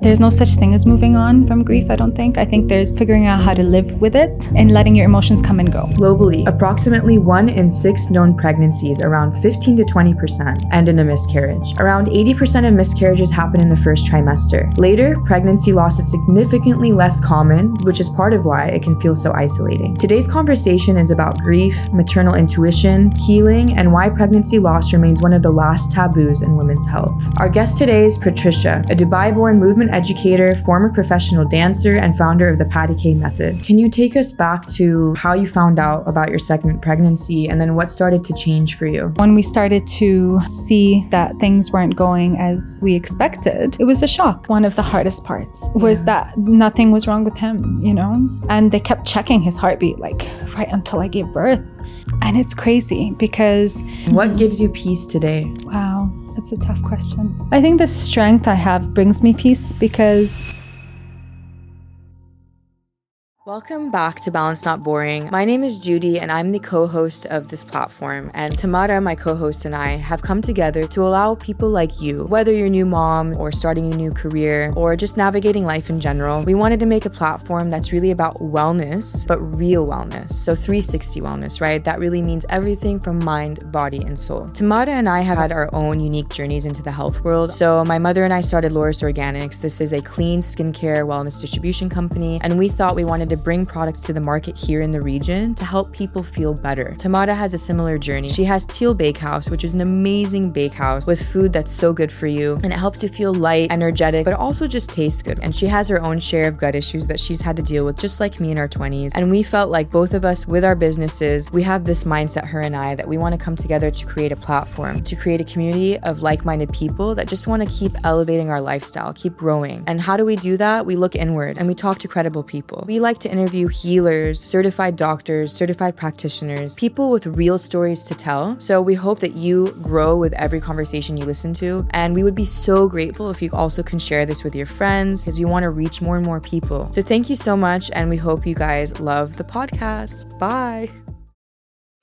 There's no such thing as moving on from grief, I don't think. I think there's figuring out how to live with it and letting your emotions come and go. Globally, approximately 1 in 6 known pregnancies, around 15 to 20%, end in a miscarriage. Around 80% of miscarriages happen in the first trimester. Later, pregnancy loss is significantly less common, which is part of why it can feel so isolating. Today's conversation is about grief, maternal intuition, healing, and why pregnancy loss remains one of the last taboos in women's health. Our guest today is Patricia, a Dubai-born movement educator, former professional dancer, and founder of the PattyK Method. Can you take us back to how you found out about your second pregnancy and then what started to change for you? When we started to see that things weren't going as we expected, it was a shock. One of the hardest parts was that nothing was wrong with him, and they kept checking his heartbeat like right until I gave birth. And it's crazy because... What gives you peace today? Wow. It's a tough question. I think the strength I have brings me peace because... Welcome back to Balance Not Boring. My name is Judy and I'm the co-host of this platform. And Tamara, my co-host, and I have come together to allow people like you, whether you're a new mom or starting a new career or just navigating life in general, we wanted to make a platform that's really about wellness, but real wellness. So 360 wellness, right? That really means everything from mind, body, and soul. Tamara and I have had our own unique journeys into the health world. So my mother and I started Loris Organics. This is a clean skincare wellness distribution company. And we thought we wanted to bring products to the market here in the region to help people feel better. Tamara has a similar journey. She has Teal Bakehouse, which is an amazing bakehouse with food that's so good for you, and it helps you feel light, energetic, but also just tastes good. And she has her own share of gut issues that she's had to deal with, just like me in our 20s. And we felt like both of us with our businesses, we have this mindset, her and I, that we want to come together to create a platform, to create a community of like-minded people that just want to keep elevating our lifestyle, keep growing. And how do we do that? We look inward and we talk to credible people. We like to interview healers, certified doctors, certified practitioners, people with real stories to tell. So we hope that you grow with every conversation you listen to. And we would be so grateful if you also can share this with your friends because we want to reach more and more people. So thank you so much. And we hope you guys love the podcast. Bye.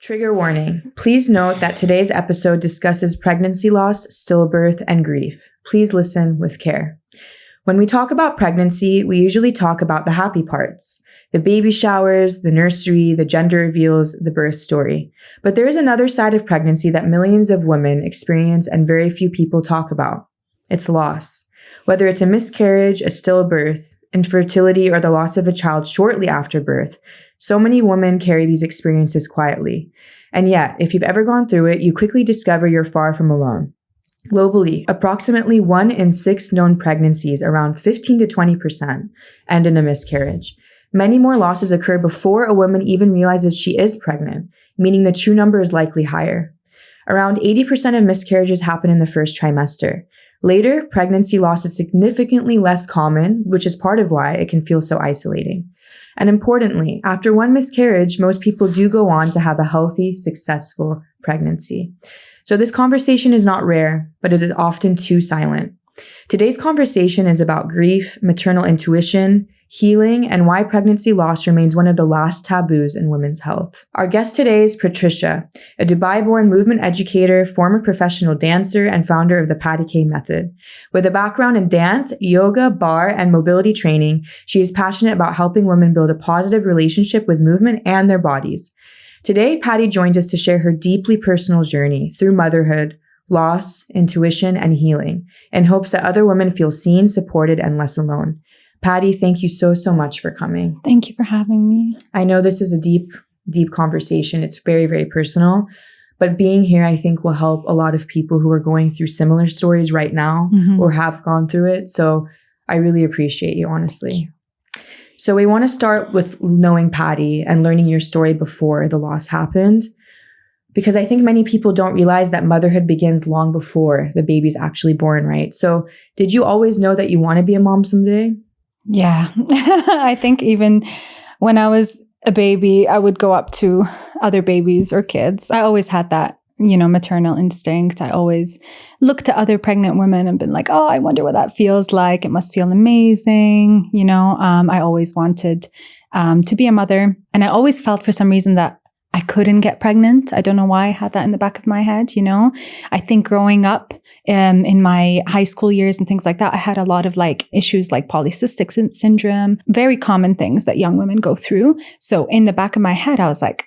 Trigger warning. Please note that today's episode discusses pregnancy loss, stillbirth, and grief. Please listen with care. When we talk about pregnancy, we usually talk about the happy parts. The baby showers, the nursery, the gender reveals, the birth story. But there is another side of pregnancy that millions of women experience and very few people talk about. It's loss. Whether it's a miscarriage, a stillbirth, infertility, or the loss of a child shortly after birth, so many women carry these experiences quietly. And yet, if you've ever gone through it, you quickly discover you're far from alone. Globally, approximately 1 in 6 known pregnancies, around 15 to 20%, end in a miscarriage. Many more losses occur before a woman even realizes she is pregnant, meaning the true number is likely higher. Around 80% of miscarriages happen in the first trimester. Later, pregnancy loss is significantly less common, which is part of why it can feel so isolating. And importantly, after one miscarriage, most people do go on to have a healthy, successful pregnancy. So this conversation is not rare, but it is often too silent. Today's conversation is about grief, maternal intuition, healing, and why pregnancy loss remains one of the last taboos in women's health. Our guest today is Patricia, a Dubai-born movement educator, former professional dancer, and founder of the PattyK Method. With a background in dance, yoga, bar, and mobility training, she is passionate about helping women build a positive relationship with movement and their bodies. Today, Patty joins us to share her deeply personal journey through motherhood, loss, intuition, and healing, in hopes that other women feel seen, supported, and less alone. Patty, thank you so much for coming. Thank you for having me. I know this is a deep conversation. It's very, very personal, but being here, I think, will help a lot of people who are going through similar stories right now or have gone through it. So I really appreciate you, honestly. So we want to start with knowing Patty and learning your story before the loss happened, because I think many people don't realize that motherhood begins long before the baby's actually born, right? So did you always know that you want to be a mom someday? Yeah, I think even when I was a baby, I would go up to other babies or kids. I always had that, maternal instinct. I always looked to other pregnant women and been like, oh, I wonder what that feels like. It must feel amazing. I always wanted to be a mother. And I always felt for some reason that I couldn't get pregnant. I don't know why I had that in the back of my head, you know. I think growing up in my high school years and things like that, I had a lot of like issues like polycystic syndrome, very common things that young women go through. So in the back of my head, I was like,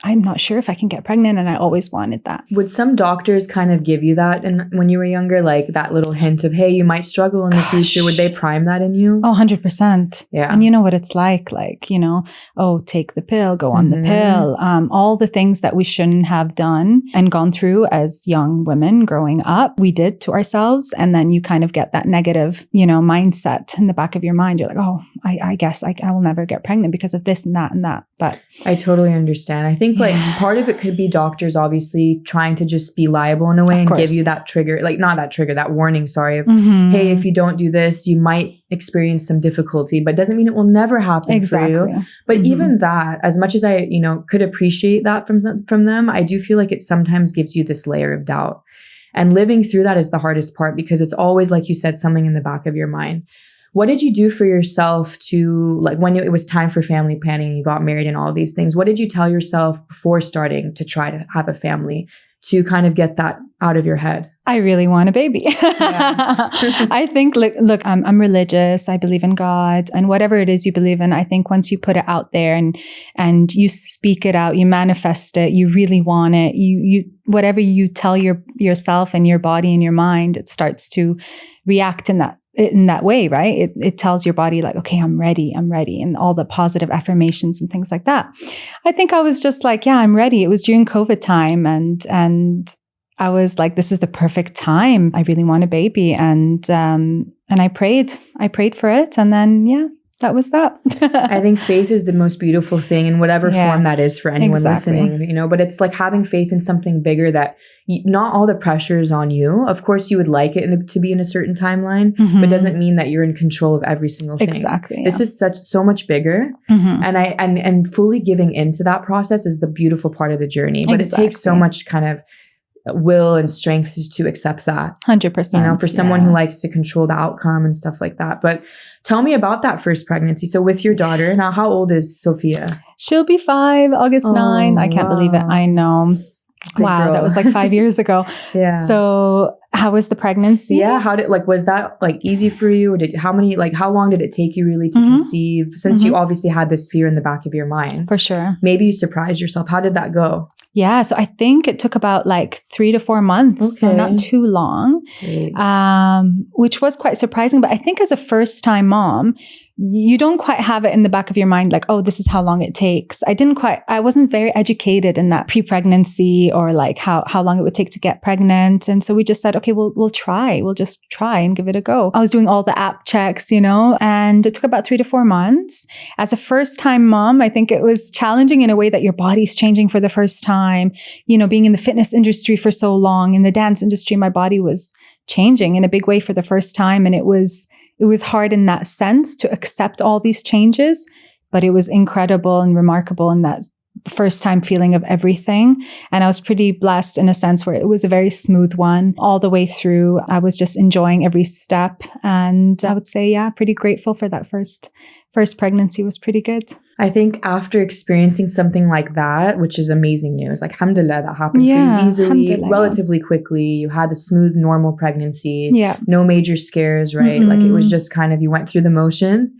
I'm not sure if I can get pregnant. And I always wanted that. Would some doctors kind of give you that when you were younger, like that little hint of, hey, you might struggle in the future? Would they prime that in you? Oh, 100%. Yeah. And you know what it's like, you know, oh, take the pill, go on the pill. All the things that we shouldn't have done and gone through as young women growing up, we did to ourselves. And then you kind of get that negative, you know, mindset in the back of your mind. You're like, oh, I guess I will never get pregnant because of this and that and that. But I totally understand. I think like part of it could be doctors obviously trying to just be liable in a way and give you that trigger, like not that trigger, that warning, sorry, of, hey, if you don't do this, you might experience some difficulty, but doesn't mean it will never happen for you. But even that, as much as I, you know, could appreciate that from them, I do feel like it sometimes gives you this layer of doubt. And living through that is the hardest part because it's always, like you said, something in the back of your mind. What did you do for yourself to, like, when it was time for family planning, you got married and all of these things? What did you tell yourself before starting to try to have a family to kind of get that out of your head? I really want a baby. I think, look, I'm religious. I believe in God, and whatever it is you believe in, I think once you put it out there and you speak it out, you manifest it, you really want it, you whatever you tell yourself and your body and your mind, it starts to react in that way, right? It tells your body like, okay, I'm ready, and all the positive affirmations and things like that. I think I was just like, yeah, I'm ready. It was during COVID time, and I was like, this is the perfect time. I really want a baby, and I prayed for it, and then that was that. I think faith is the most beautiful thing in whatever form that is for anyone listening, you know, but it's like having faith in something bigger that not all the pressure is on you. Of course, you would like it to be in a certain timeline, but doesn't mean that you're in control of every single thing. Exactly. This is so much bigger. And fully giving into that process is the beautiful part of the journey, but it takes so much kind of will and strength to accept that. 100%. You know, for someone who likes to control the outcome and stuff like that. But tell me about that first pregnancy. So with your daughter, now how old is Sophia? She'll be 5, August 9. I can't believe it. I know. Wow, girl. That was like 5 years ago. So how was the pregnancy? Yeah, was that like easy for you? Or how long did it take you really to conceive? Since you obviously had this fear in the back of your mind. For sure. Maybe you surprised yourself. How did that go? Yeah, so I think it took about like 3 to 4 months, so not too long, which was quite surprising. But I think as a first-time mom, you don't quite have it in the back of your mind, like, oh, this is how long it takes. I wasn't very educated in that pre-pregnancy or like how long it would take to get pregnant. And so we just said, okay, we'll just try and give it a go. I was doing all the app checks, you know, and it took about 3 to 4 months. As a first-time mom, I think it was challenging in a way that your body's changing for the first time. You know, being in the fitness industry for so long, in the dance industry, my body was changing in a big way for the first time. And it was hard in that sense to accept all these changes, but it was incredible and remarkable in that first time feeling of everything. And I was pretty blessed in a sense where it was a very smooth one all the way through. I was just enjoying every step. And I would say, pretty grateful for that first pregnancy. Was pretty good. I think after experiencing something like that, which is amazing news, like alhamdulillah, that happened for you easily, relatively quickly. You had a smooth, normal pregnancy, no major scares, right? Like it was just kind of, you went through the motions.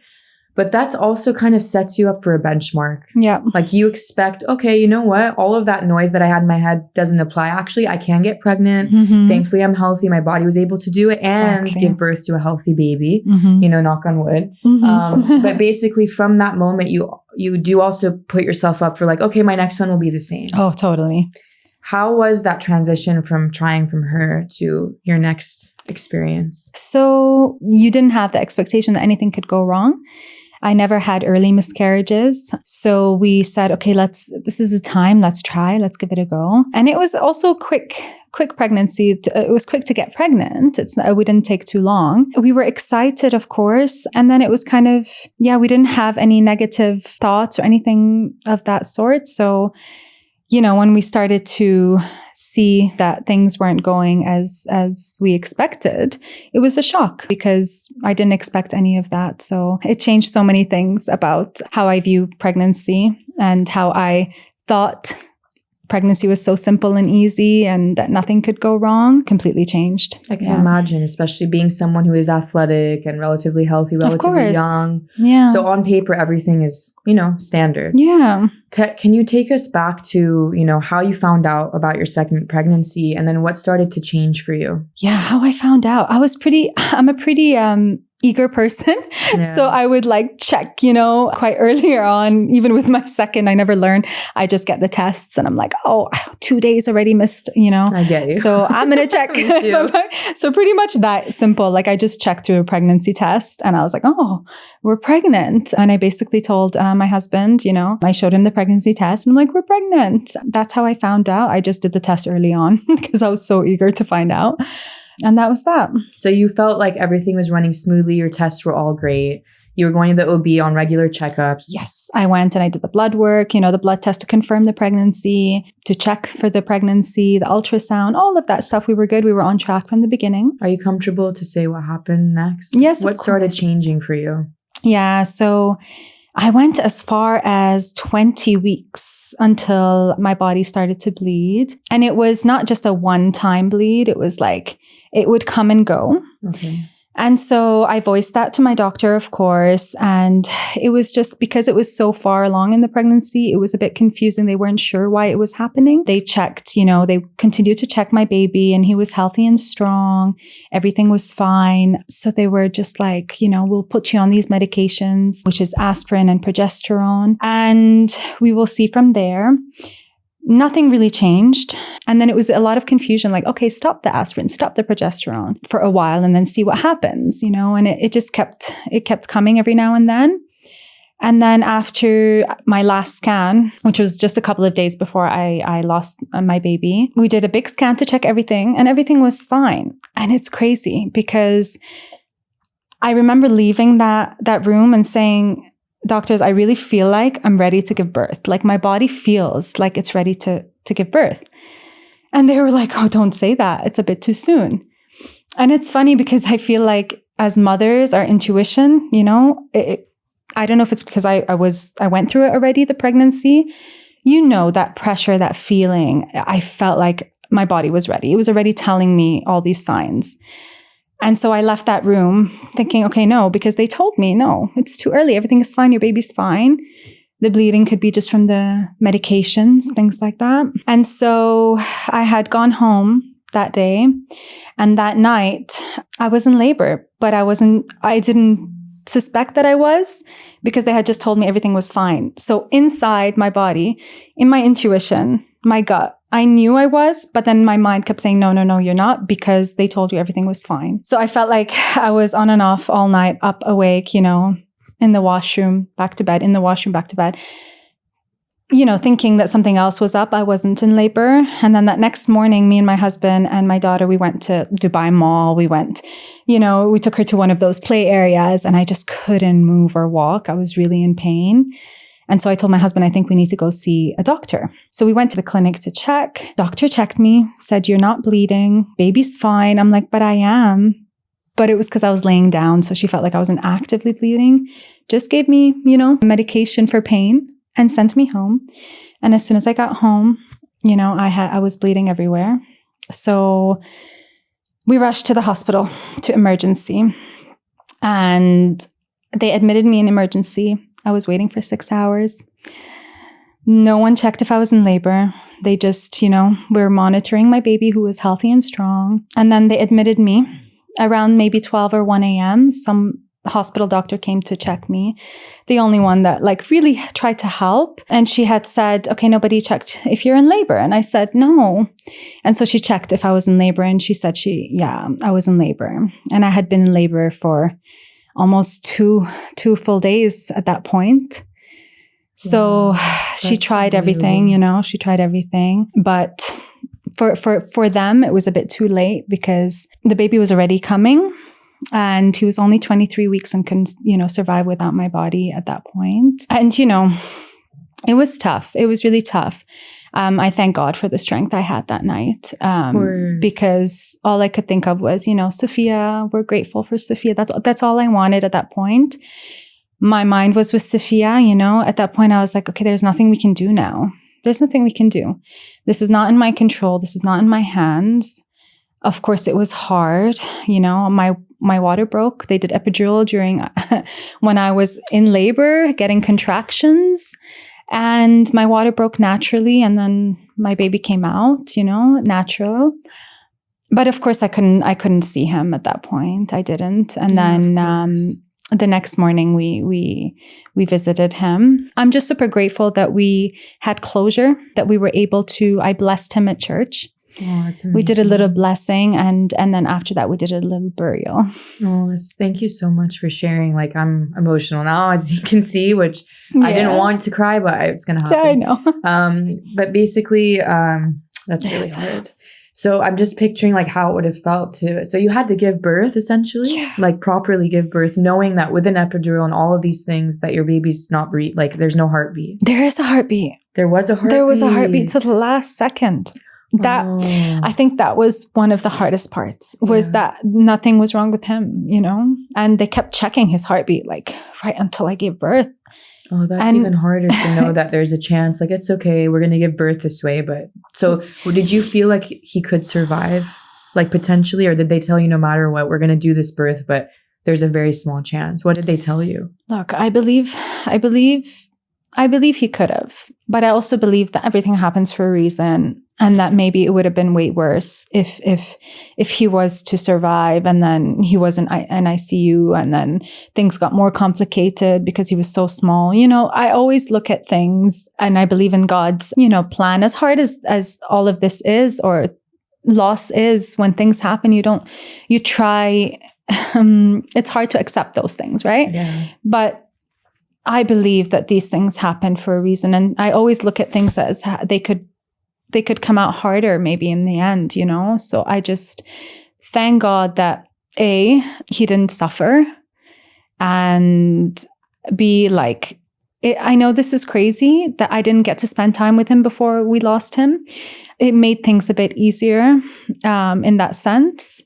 But that's also kind of sets you up for a benchmark. Yeah. Like you expect, okay, you know what? All of that noise that I had in my head doesn't apply. Actually, I can get pregnant. Thankfully, I'm healthy. My body was able to do it and give birth to a healthy baby, you know, knock on wood. But basically from that moment, you do also put yourself up for like, okay, my next one will be the same. Oh, totally. How was that transition from trying from her to your next experience? So you didn't have the expectation that anything could go wrong. I never had early miscarriages. So we said, okay, this is a time, let's try, let's give it a go. And it was also quick pregnancy. It was quick to get pregnant. We didn't take too long. We were excited, of course. And then it was kind of, we didn't have any negative thoughts or anything of that sort. So, you know, when we started to see that things weren't going as we expected, it was a shock because I didn't expect any of that. So it changed so many things about how I view pregnancy and how I thought pregnancy was so simple and easy and that nothing could go wrong completely changed. I can imagine, especially being someone who is athletic and relatively healthy, relatively young. Yeah. So on paper, everything is, standard. Yeah. Can you take us back to, how you found out about your second pregnancy and then what started to change for you? Yeah, how I found out. I'm a pretty eager person. Yeah. So I would check, quite earlier on, even with my second, I never learned. I just get the tests and I'm like, 2 days already missed, I get you. So I'm going to check. So pretty much that simple. I just checked through a pregnancy test and I was like, oh, we're pregnant. And I basically told my husband, I showed him the pregnancy test and I'm like, we're pregnant. That's how I found out. I just did the test early on because I was so eager to find out. And that was that. So you felt like everything was running smoothly. Your tests were all great. You were going to the OB on regular checkups. Yes, I went and I did the blood work, the blood test to confirm the pregnancy, to check for the pregnancy, the ultrasound, all of that stuff. We were good. We were on track from the beginning. Are you comfortable to say what happened next? Yes, what started changing for you? Yeah, so I went as far as 20 weeks until my body started to bleed. And it was not just a one-time bleed. It was it would come and go. Okay. And so I voiced that to my doctor, of course. And it was just because it was so far along in the pregnancy, it was a bit confusing. They weren't sure why it was happening. They checked, they continued to check my baby and he was healthy and strong. Everything was fine. So they were just we'll put you on these medications, which is aspirin and progesterone. And we will see from there. Nothing really changed. And then it was a lot of confusion, okay, stop the aspirin, stop the progesterone for a while and then see what happens, and it just kept coming every now and then. And then after my last scan, which was just a couple of days before I lost my baby, we did a big scan to check everything and everything was fine. And it's crazy because I remember leaving that room and saying, doctors, I really feel like I'm ready to give birth. My body feels like it's ready to give birth. And they were like, oh, don't say that. It's a bit too soon. And it's funny because I feel like as mothers, our intuition, I don't know if it's because I went through it already, the pregnancy, that pressure, that feeling. I felt like my body was ready. It was already telling me all these signs. And so I left that room thinking, okay, no, because they told me, no, it's too early. Everything is fine. Your baby's fine. The bleeding could be just from the medications, things like that. And so I had gone home that day. And that night I was in labor, but I didn't suspect that I was because they had just told me everything was fine. So inside my body, in my intuition, my gut, I knew I was, but then my mind kept saying, no, you're not, because they told you everything was fine. So I felt like I was on and off all night, up, awake, in the washroom, back to bed, in the washroom, back to bed, thinking that something else was up. I wasn't in labor. And then that next morning, me and my husband and my daughter, we went to Dubai Mall. We went, we took her to one of those play areas and I just couldn't move or walk. I was really in pain. And so I told my husband, I think we need to go see a doctor. So we went to the clinic to check. Doctor checked me, said, you're not bleeding. Baby's fine. I'm like, but I am. But it was because I was laying down. So she felt like I wasn't actively bleeding. Just gave me, medication for pain and sent me home. And as soon as I got home, I was bleeding everywhere. So we rushed to the hospital, to emergency. And they admitted me in emergency. I was waiting for 6 hours. No one checked if I was in labor. They just, were monitoring my baby who was healthy and strong. And then they admitted me around maybe 12 or 1 a.m. Some hospital doctor came to check me. The only one that really tried to help. And she had said, okay, nobody checked if you're in labor. And I said, no. And so she checked if I was in labor. And she said, I was in labor. And I had been in labor for almost two full days at that point. So she tried everything, she tried everything. But for them, it was a bit too late because the baby was already coming and he was only 23 weeks and couldn't, survive without my body at that point. And, it was tough. It was really tough. I thank God for the strength I had that night because all I could think of was, Sophia, we're grateful for Sophia. That's all I wanted at that point. My mind was with Sophia, at that point I was like, okay, there's nothing we can do now. There's nothing we can do. This is not in my control. This is not in my hands. Of course, it was hard. My water broke. They did epidural during when I was in labor, getting contractions. And my water broke naturally. And then my baby came out, natural. But of course, I couldn't see him at that point. I didn't. And then the next morning, we visited him. I'm just super grateful that we had closure, that we were able to. I blessed him at church. Oh, that's amazing. We did a little blessing, and then after that, we did a little burial. Oh, thank you so much for sharing. Like, I'm emotional now, as you can see, which I didn't want to cry, but it's going to happen. I know. But basically, that's really hard. So I'm just picturing like how it would have felt to. So you had to give birth, essentially, like properly give birth, knowing that with an epidural and all of these things that your baby's not like there's no heartbeat. There is a heartbeat. There was a heartbeat. There was a heartbeat to the last second. I think that was one of the hardest parts, was that nothing was wrong with him, and they kept checking his heartbeat like right until I gave birth. Oh, that's even harder to know that there's a chance, like, it's okay, we're going to give birth this way. But so did you feel like he could survive, like potentially, or did they tell you no matter what, we're going to do this birth, but there's a very small chance? What did they tell you? Look, I believe he could have, but I also believe that everything happens for a reason, and that maybe it would have been way worse if he was to survive, and then he was in ICU, and then things got more complicated because he was so small. I always look at things, and I believe in God's, plan. As hard as all of this is, or loss is, when things happen, you try. It's hard to accept those things, right? Yeah. But I believe that these things happen for a reason. And I always look at things as they could come out harder maybe in the end, So I just thank God that A, he didn't suffer, and B, I know this is crazy that I didn't get to spend time with him before we lost him. It made things a bit easier in that sense.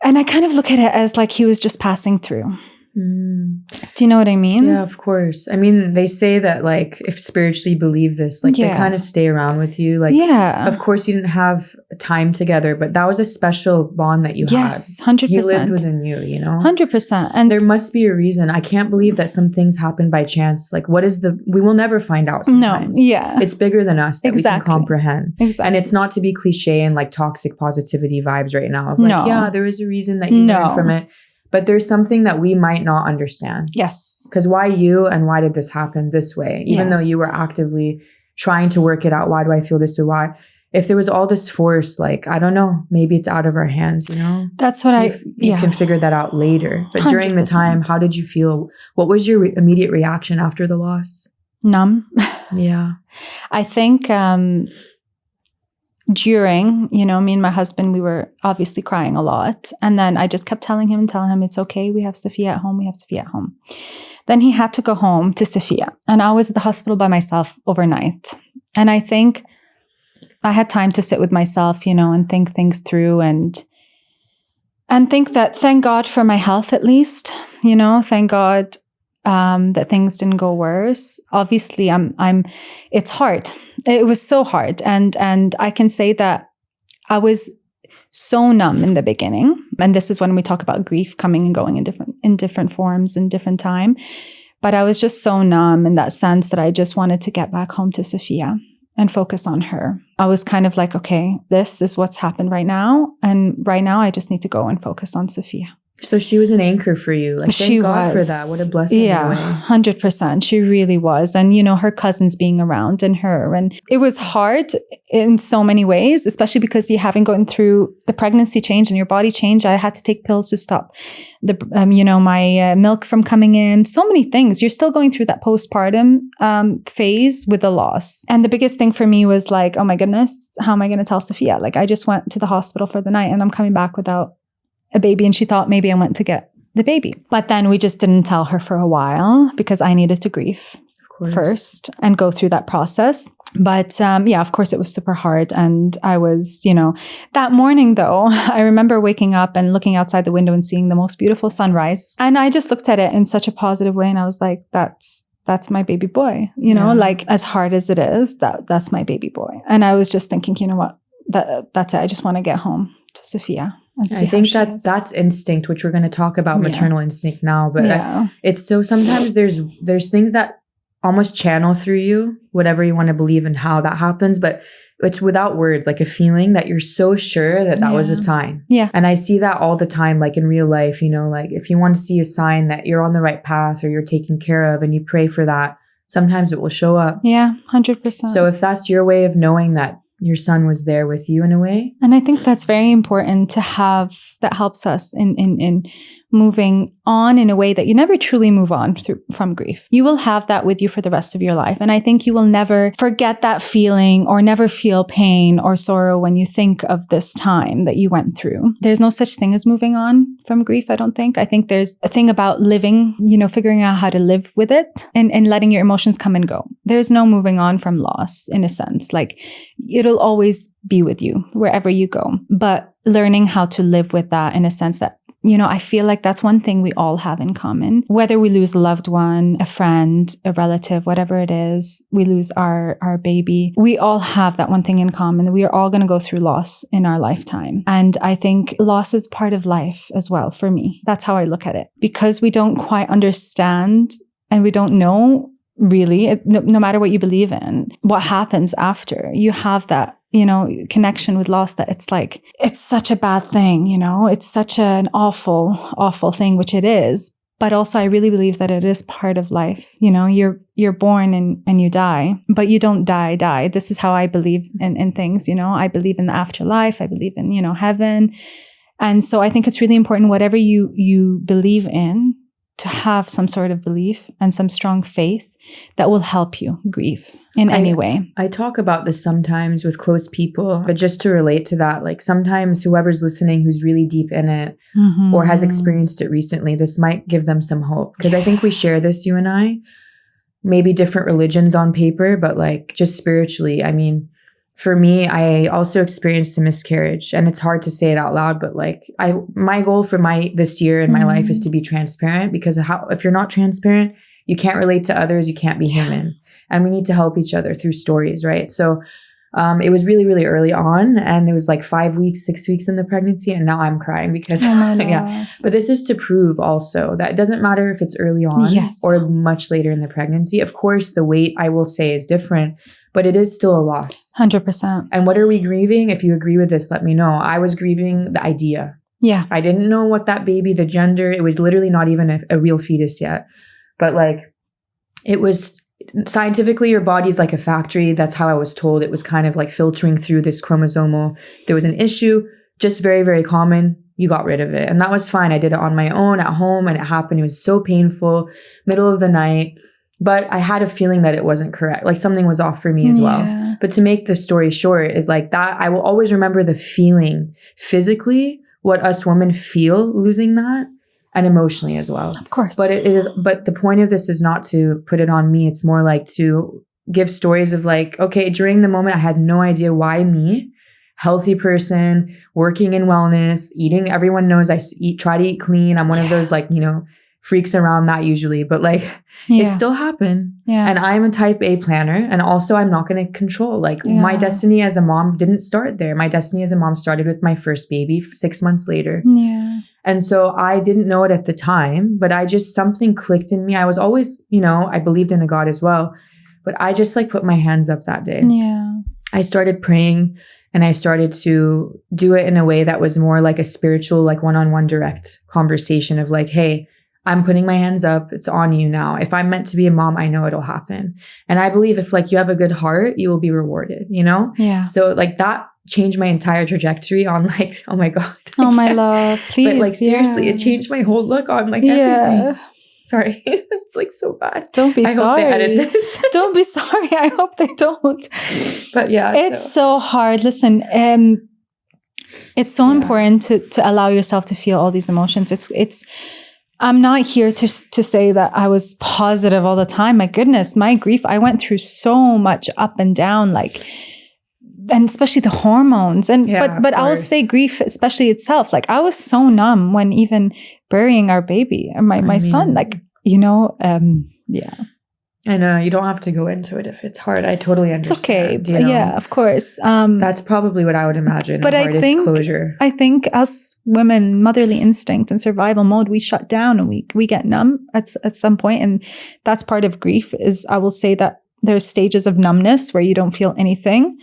And I kind of look at it as like he was just passing through. Do you know what I mean? Yeah, of course. I mean, they say that like if spiritually you believe this, like they kind of stay around with you. Like, of course you didn't have time together, but that was a special bond that you had. Yes, 100%. He lived within you, 100%. And there must be a reason. I can't believe that some things happen by chance. Like, we will never find out sometimes. No, yeah. It's bigger than us that we can comprehend. Exactly. And it's not to be cliche and like toxic positivity vibes right now. Of like, there is a reason that you learned from it. But there's something that we might not understand. Yes. Because why you, and why did this happen this way? Even though you were actively trying to work it out. Why do I feel this way? Why? If there was all this force, like, I don't know, maybe it's out of our hands, That's what you can figure that out later. But 100%. During the time, how did you feel? What was your immediate reaction after the loss? Numb. Yeah. I think during, me and my husband, we were obviously crying a lot. And then I just kept telling him, it's okay. We have Sophia at home. Then he had to go home to Sophia. And I was at the hospital by myself overnight. And I think I had time to sit with myself, and think things through and think that, thank God for my health, at least, thank God that things didn't go worse. Obviously, it's hard. It was so hard. And I can say that I was so numb in the beginning. And this is when we talk about grief coming and going in different forms in different time. But I was just so numb in that sense that I just wanted to get back home to Sophia and focus on her. I was kind of like, okay, this is what's happened right now. And right now I just need to go and focus on Sophia. So she was an anchor for you. Like, thank God for that. What a blessing. Yeah, 100%. She really was. And, her cousins being around and her. And it was hard in so many ways, especially because you haven't gone through the pregnancy change and your body change. I had to take pills to stop my milk from coming in. So many things. You're still going through that postpartum phase with the loss. And the biggest thing for me was like, oh my goodness, how am I going to tell Sophia? Like, I just went to the hospital for the night and I'm coming back without a baby, and she thought maybe I went to get the baby. But then we just didn't tell her for a while because I needed to grieve first and go through that process. But of course it was super hard. And I was, that morning though, I remember waking up and looking outside the window and seeing the most beautiful sunrise. And I just looked at it in such a positive way. And I was like, that's that's my baby boy, like as hard as it is, that's my baby boy. And I was just thinking, you know what, that's it. I just want to get home to Sophia. I think that's instinct, which we're going to talk about maternal instinct now. But it's so sometimes there's things that almost channel through you, whatever you want to believe and how that happens. But it's without words, like a feeling that you're so sure that was a sign. Yeah. And I see that all the time, like in real life, like if you want to see a sign that you're on the right path or you're taken care of and you pray for that, sometimes it will show up. Yeah, 100%. So if that's your way of knowing that your son was there with you in a way. And I think that's very important to have, that helps us in moving on in a way that you never truly move on from grief. You will have that with you for the rest of your life. And I think you will never forget that feeling or never feel pain or sorrow when you think of this time that you went through. There's no such thing as moving on from grief, I don't think. I think there's a thing about living, figuring out how to live with it and letting your emotions come and go. There's no moving on from loss in a sense. Like it'll always be with you wherever you go. But learning how to live with that in a sense that, I feel like that's one thing we all have in common. Whether we lose a loved one, a friend, a relative, whatever it is, we lose our baby. We all have that one thing in common. We are all going to go through loss in our lifetime. And I think loss is part of life as well for me. That's how I look at it. Because we don't quite understand and we don't know really, no matter what you believe in, what happens after. You have that connection with loss that it's like, it's such a bad thing, it's such an awful, awful thing, which it is. But also I really believe that it is part of life. You're born and you die, but you don't die. This is how I believe in things, I believe in the afterlife. I believe in, heaven. And so I think it's really important, whatever you believe in, to have some sort of belief and some strong faith that will help you grieve in any way. I talk about this sometimes with close people, but just to relate to that, like sometimes whoever's listening who's really deep in it or has experienced it recently, this might give them some hope. Because I think we share this, you and I, maybe different religions on paper, but like just spiritually. I mean, for me, I also experienced a miscarriage, and it's hard to say it out loud, but like my goal for this year in my life is to be transparent, because if you're not transparent, you can't relate to others. You can't be human. And we need to help each other through stories, right? So it was really, really early on. And it was like 5 weeks, 6 weeks in the pregnancy. And now I'm crying because, But this is to prove also that it doesn't matter if it's early on or much later in the pregnancy. Of course, the weight, I will say, is different, but it is still a loss. 100%. And what are we grieving? If you agree with this, let me know. I was grieving the idea. Yeah. I didn't know what that baby, the gender, it was literally not even a real fetus yet. But like, it was scientifically, your body's like a factory. That's how I was told. It was kind of like filtering through this chromosomal. There was an issue, just very, very common. You got rid of it. And that was fine. I did it on my own at home, and it happened. It was so painful, middle of the night. But I had a feeling that it wasn't correct. Like something was off for me as well. But to make the story short is like that. I will always remember the feeling physically, what us women feel losing that. And emotionally as well. Of course. But but the point of this is not to put it on me. It's more like to give stories of like, okay, during the moment, I had no idea why me, healthy person, working in wellness, eating. Everyone knows I try to eat clean. I'm one of those like, freaks around that usually, but like it still happened. Yeah. And I'm a type A planner. And also I'm not going to control, like my destiny as a mom didn't start there. My destiny as a mom started with my first baby 6 months later. Yeah. And so I didn't know it at the time, but something clicked in me. I was always, I believed in a God as well, but I just like put my hands up that day. Yeah. I started praying, and I started to do it in a way that was more like a spiritual, like one-on-one direct conversation of like, hey, I'm putting my hands up. It's on you now. If I'm meant to be a mom, I know it'll happen. And I believe if like you have a good heart, you will be rewarded, Yeah. So like that changed my entire trajectory on like, oh my God. Oh my love, please. But like seriously, it changed my whole look on like everything. Sorry. It's like so bad. Don't be sorry. I hope they edit this. Don't be sorry. I hope they don't. But yeah. It's so hard. Listen, it's so important to allow yourself to feel all these emotions. I'm not here to say that I was positive all the time. My goodness, my grief, I went through so much up and down, like, and especially the hormones. And but I will say grief, especially itself, like I was so numb when even burying our baby, my son, like, I know, you don't have to go into it if it's hard. I totally understand. It's okay. Yeah, of course. That's probably what I would imagine. But the hardest closure. I think us women, motherly instinct and survival mode, we shut down and we get numb at some point. And that's part of grief is, I will say that there's stages of numbness where you don't feel anything.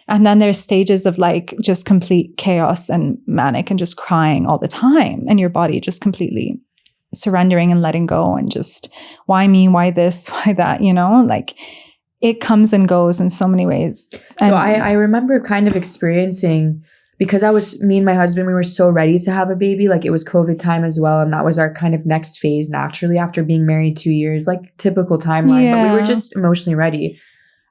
And then there's stages of like just complete chaos and manic and just crying all the time. And your body just completely surrendering and letting go and just, why me, why this, why that, like it comes and goes in so many ways. And so I remember kind of experiencing, because me and my husband, we were so ready to have a baby. Like it was COVID time as well. And that was our kind of next phase naturally after being married 2 years, like typical timeline, but we were just emotionally ready.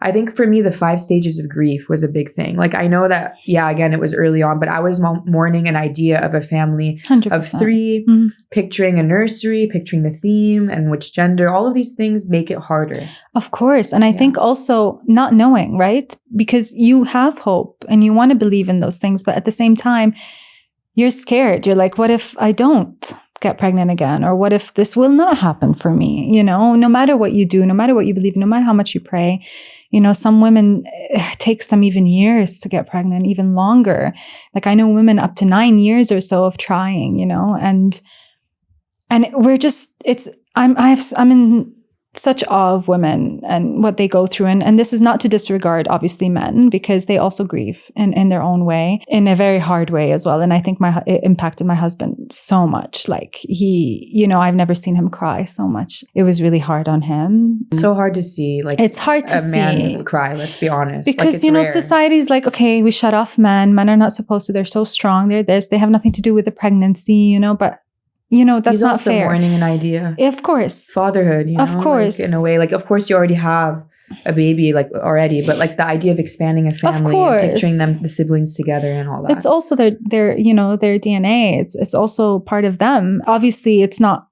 I think for me, the 5 stages of grief was a big thing. Like I know that, again, it was early on, but I was mourning an idea of a family 100%. Of 3, picturing a nursery, picturing the theme and which gender, all of these things make it harder. Of course. And I think also not knowing, right? Because you have hope and you want to believe in those things, but at the same time, you're scared. You're like, what if I don't get pregnant again? Or what if this will not happen for me? No matter what you do, no matter what you believe, no matter how much you pray, some women, it takes them even years to get pregnant, even longer. Like I know women up to 9 years or so of trying, and we're just, I'm in such awe of women and what they go through. And this is not to disregard, obviously, men, because they also grieve in their own way, in a very hard way as well. And I think it impacted my husband so much. Like he, I've never seen him cry so much. It was really hard on him. So hard to see. Like it's hard to see. A man cry, let's be honest. Because, rare. Society's like, okay, we shut off men. Men are not supposed to. They're so strong. They're this. They have nothing to do with the pregnancy, but that's He's not also fair. Mourning an idea. Of course. Fatherhood, Of course. Like, in a way, like, of course you already have a baby, like, already, but like the idea of expanding a family and picturing the siblings together and all that. It's also their DNA. It's also part of them. Obviously,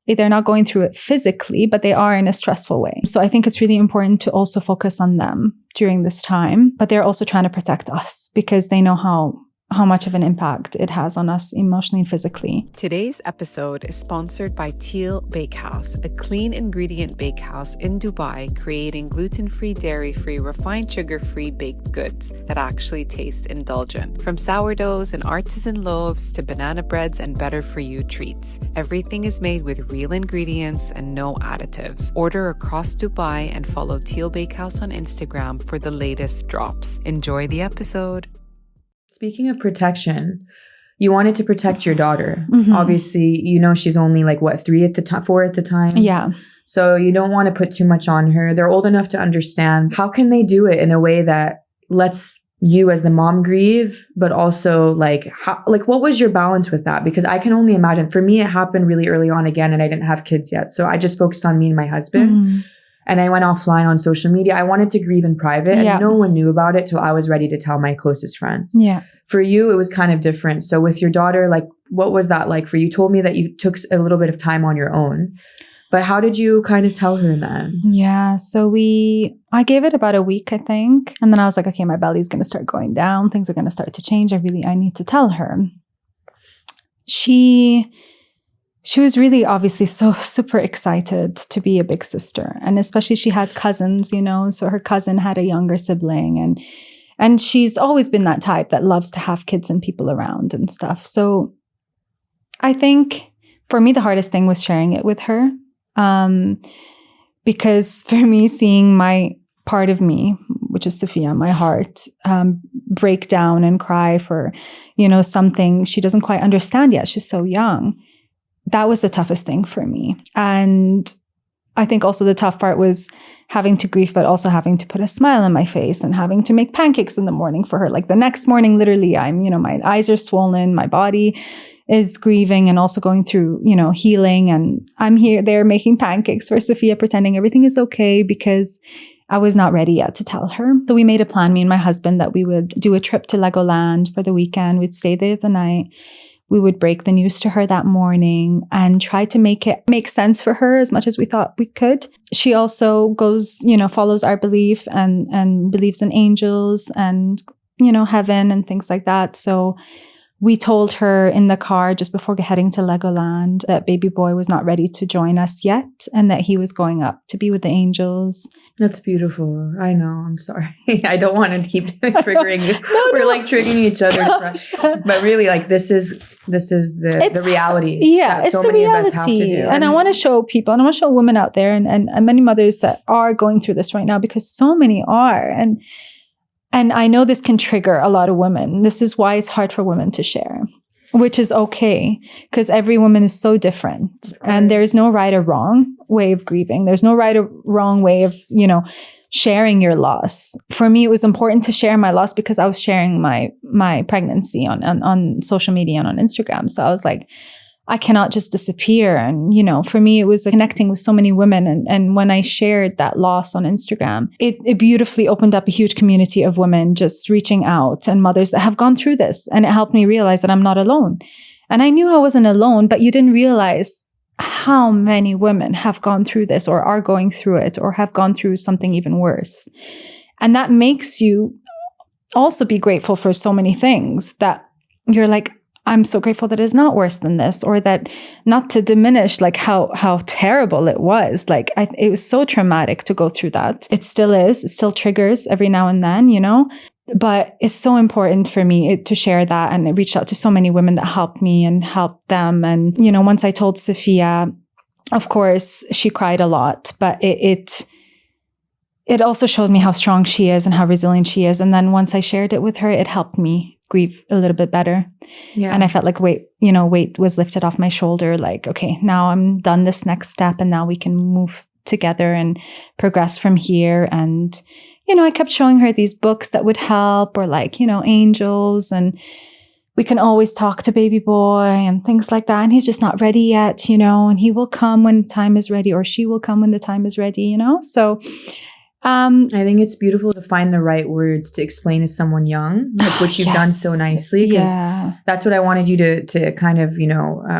they're not going through it physically, but they are in a stressful way. So I think it's really important to also focus on them during this time, but they're also trying to protect us because they know how much of an impact it has on us emotionally and physically. Today's episode is sponsored by Teal Bakehouse, a clean ingredient bakehouse in Dubai, creating gluten-free, dairy-free, refined sugar-free baked goods that actually taste indulgent. From sourdoughs and artisan loaves to banana breads and better-for-you treats, everything is made with real ingredients and no additives. Order across Dubai and follow Teal Bakehouse on Instagram for the latest drops. Enjoy the episode. Speaking of protection, you wanted to protect your daughter. Mm-hmm. Obviously, she's only like 4 at the time. Yeah. So you don't want to put too much on her. They're old enough to understand. How can they do it in a way that lets you as the mom grieve, but also what was your balance with that? Because I can only imagine. For me, it happened really early on again, and I didn't have kids yet. So I just focused on me and my husband. Mm-hmm. And I went offline on social media. I wanted to grieve in private, and no one knew about it till I was ready to tell my closest friends. Yeah. For you, it was kind of different. So with your daughter, what was that like for you? You told me that you took a little bit of time on your own, but how did you kind of tell her then? Yeah. So I gave it about a week, I think. And then I was like, okay, my belly's going to start going down. Things are going to start to change. I need to tell her. She was really obviously so super excited to be a big sister. And especially she had cousins, so her cousin had a younger sibling. And she's always been that type that loves to have kids and people around and stuff. So I think for me, the hardest thing was sharing it with her. Because for me, seeing my part of me, which is Sophia, my heart, break down and cry for, something she doesn't quite understand yet. She's so young. That was the toughest thing for me. And I think also the tough part was having to grieve, but also having to put a smile on my face and having to make pancakes in the morning for her. Like the next morning, literally, my eyes are swollen, my body is grieving and also going through, healing. And I'm there making pancakes for Sophia, pretending everything is okay because I was not ready yet to tell her. So we made a plan, me and my husband, that we would do a trip to Legoland for the weekend. We'd stay there the night. We would break the news to her that morning and try to make it make sense for her as much as we thought we could. She also goes, follows our belief and believes in angels and, heaven and things like that. So we told her in the car just before heading to Legoland that baby boy was not ready to join us yet and that he was going up to be with the angels. That's beautiful. I know. I'm sorry. I don't want to keep triggering you. We're like triggering each other. But really, like, this is the reality. Yeah, it's so the reality. And I want to show people, and I want to show women out there and many mothers that are going through this right now, because so many are. And I know this can trigger a lot of women. This is why it's hard for women to share, which is okay, because every woman is so different. And there's no right or wrong way of grieving. There's no right or wrong way of, sharing your loss. For me, it was important to share my loss because I was sharing my pregnancy on social media and on Instagram. So I was like, I cannot just disappear. And, for me, it was connecting with so many women. And when I shared that loss on Instagram, it beautifully opened up a huge community of women just reaching out and mothers that have gone through this. And it helped me realize that I'm not alone. And I knew I wasn't alone, but you didn't realize how many women have gone through this or are going through it or have gone through something even worse. And that makes you also be grateful for so many things that you're like, I'm so grateful that it's not worse than this, or that, not to diminish like how terrible it was. Like it was so traumatic to go through that. It still is. It still triggers every now and then, but it's so important for me to share that. And it reached out to so many women that helped me and helped them. And, once I told Sophia, of course, she cried a lot, but it also showed me how strong she is and how resilient she is. And then once I shared it with her, it helped me grieve a little bit better. Yeah. And I felt like weight was lifted off my shoulder. Like, okay, now I'm done this next step and now we can move together and progress from here. And, I kept showing her these books that would help, or like, angels, and we can always talk to baby boy and things like that. And he's just not ready yet, and he will come when time is ready, or she will come when the time is ready, So I think it's beautiful to find the right words to explain to someone young, which you've done so nicely. Because that's what I wanted you to kind of,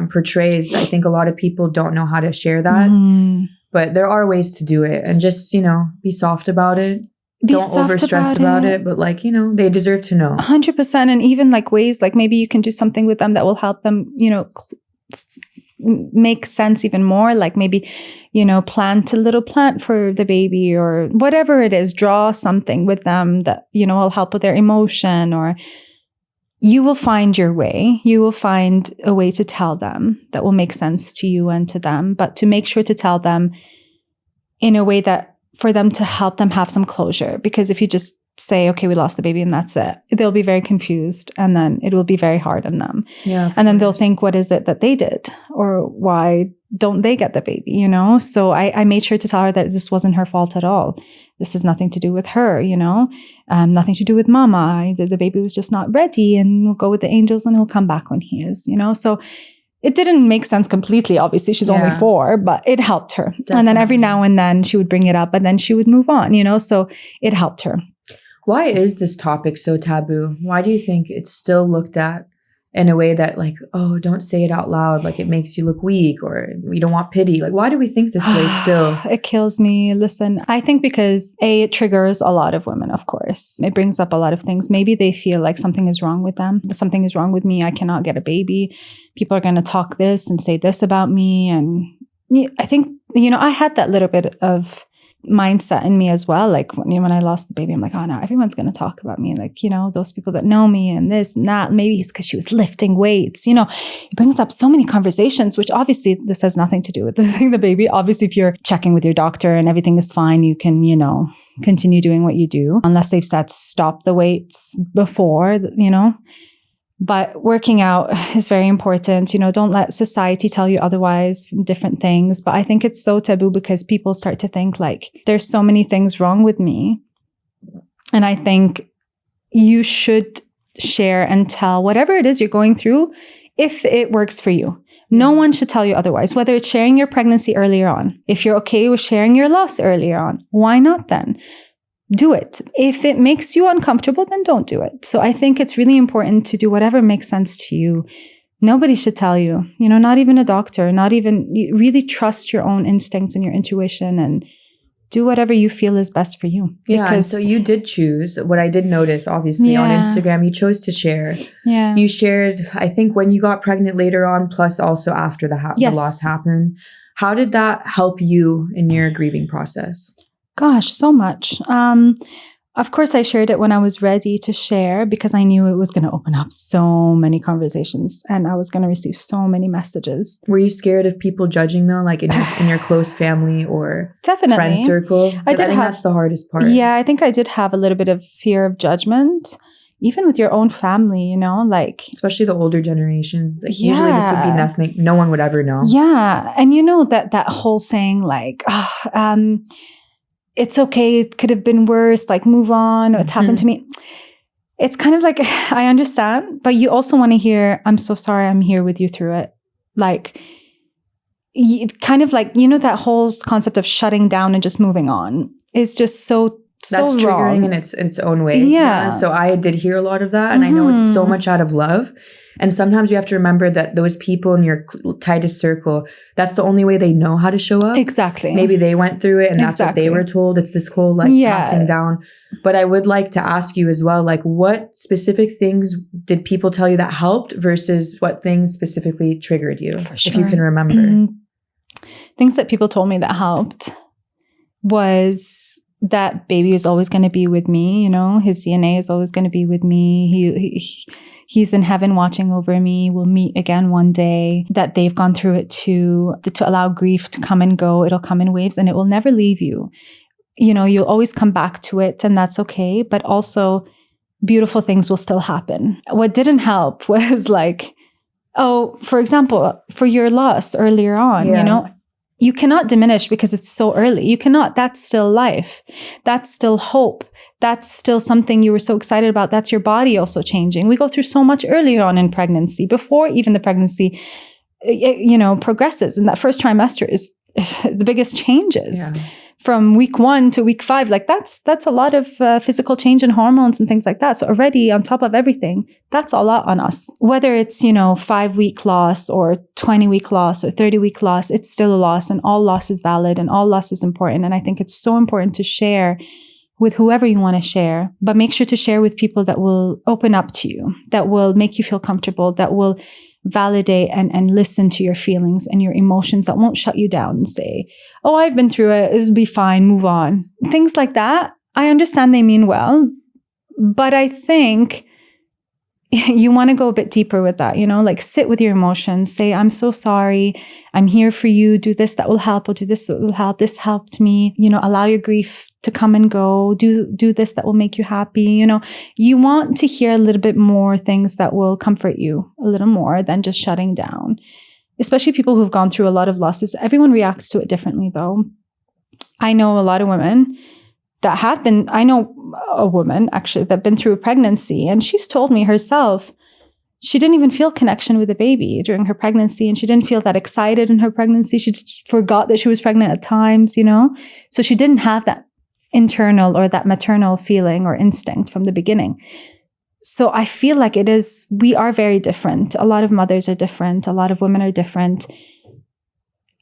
portray. Is I think a lot of people don't know how to share that, but there are ways to do it, and just, be soft about it. Don't overstress about it, but like, they deserve to know. 100%. And even like ways, like maybe you can do something with them that will help them, make sense even more. Like maybe, plant a little plant for the baby, or whatever it is, draw something with them that, will help with their emotion, or you will find your way. You will find a way to tell them that will make sense to you and to them, but to make sure to tell them in a way that for them to help them have some closure. Because if you just say, okay, we lost the baby and that's it, they'll be very confused, and then it will be very hard on them. Yeah, and then they'll think, what is it that they did? Or why don't they get the baby, So I made sure to tell her that this wasn't her fault at all. This has nothing to do with her, nothing to do with mama. The baby was just not ready, and we'll go with the angels and he'll come back when he is, So it didn't make sense completely. Obviously, she's only 4, but it helped her. Definitely. And then every now and then she would bring it up, and then she would move on, So it helped her. Why is this topic so taboo? Why do you think it's still looked at in a way that like, oh, don't say it out loud, like it makes you look weak, or we don't want pity? Like, why do we think this way still? It kills me. Listen, I think because it triggers a lot of women, of course. It brings up a lot of things. Maybe they feel like something is wrong with them. Something is wrong with me. I cannot get a baby. People are going to talk this and say this about me. And I think, I had that little bit of mindset in me as well. Like when I lost the baby, I'm like, oh no, everyone's going to talk about me. Like, those people that know me and this and that, maybe it's because she was lifting weights. It brings up so many conversations, which obviously this has nothing to do with losing the baby. Obviously, if you're checking with your doctor and everything is fine, you can, continue doing what you do, unless they've said stop the weights before, But working out is very important. Don't let society tell you otherwise, different things. But I think it's so taboo because people start to think like there's so many things wrong with me. And I think you should share and tell whatever it is you're going through if it works for you. No one should tell you otherwise, whether it's sharing your pregnancy earlier on. If you're okay with sharing your loss earlier on, why not then? Do it. If it makes you uncomfortable, then don't do it. So I think it's really important to do whatever makes sense to you. Nobody should tell you, not even a doctor, not even, really trust your own instincts and your intuition and do whatever you feel is best for you. Yeah. Because, So you did choose. What I did notice, obviously, on Instagram, you chose to share. Yeah. You shared, I think, when you got pregnant later on, plus also after the loss happened. How did that help you in your grieving process? Gosh, so much. Of course, I shared it when I was ready to share because I knew it was going to open up so many conversations and I was going to receive so many messages. Were you scared of people judging though, like in your close family or Definitely. friend circle? I think that's the hardest part. Yeah, I think I did have a little bit of fear of judgment, even with your own family, you know, like... Especially the older generations. Like, usually this would be nothing, no one would ever know. Yeah. And you know that whole saying like, it's okay, it could have been worse, like move on, it's happened to me. It's kind of like, I understand, but you also want to hear, I'm so sorry, I'm here with you through it. Like, kind of like, you know, that whole concept of shutting down and just moving on is just so That's triggering wrong. in its own way. Yeah. So I did hear a lot of that, and I know it's so much out of love. And sometimes you have to remember that those people in your tightest circle, that's the only way they know how to show up. Exactly. Maybe they went through it and that's what they were told. It's this whole like passing down. But I would like to ask you as well, like what specific things did people tell you that helped versus what things specifically triggered you? For sure. If you can remember. Things that people told me that helped was that baby is always going to be with me. You know, his DNA is always going to be with me. He's in heaven watching over me. We'll meet again one day. That they've gone through it too. To allow grief to come and go. It'll come in waves and it will never leave you. You know, you'll always come back to it and that's okay. But also beautiful things will still happen. What didn't help was like, oh, for example, for your loss earlier on, you know, you cannot diminish because it's so early. You cannot. That's still life. That's still hope. That's still something you were so excited about. That's your body also changing. We go through so much earlier on in pregnancy, before even the pregnancy, you know, progresses. And that first trimester is the biggest changes. Yeah. From week 1 to week 5, like that's a lot of physical change in hormones and things like that. So already on top of everything, that's a lot on us. Whether it's, you know, 5-week loss or 20-week loss or 30-week loss, it's still a loss and all loss is valid and all loss is important. And I think it's so important to share with whoever you want to share, but make sure to share with people that will open up to you, that will make you feel comfortable, that will validate and listen to your feelings and your emotions, that won't shut you down and say, oh, I've been through it, it'll be fine, move on. Things like that. I understand they mean well, but I think you want to go a bit deeper with that, you know, like sit with your emotions, say, I'm so sorry, I'm here for you, do this, that will help, or do this, that will help, this helped me, you know, allow your grief to come and go, do this, that will make you happy, you know. You want to hear a little bit more things that will comfort you a little more than just shutting down, especially people who've gone through a lot of losses. Everyone reacts to it differently though. I know a lot of women that have been, I know a woman actually that been through a pregnancy and she's told me herself, she didn't even feel connection with the baby during her pregnancy and she didn't feel that excited in her pregnancy. She forgot that she was pregnant at times, you know? So she didn't have that internal or that maternal feeling or instinct from the beginning. So I feel like we are very different. A lot of mothers are different. A lot of women are different.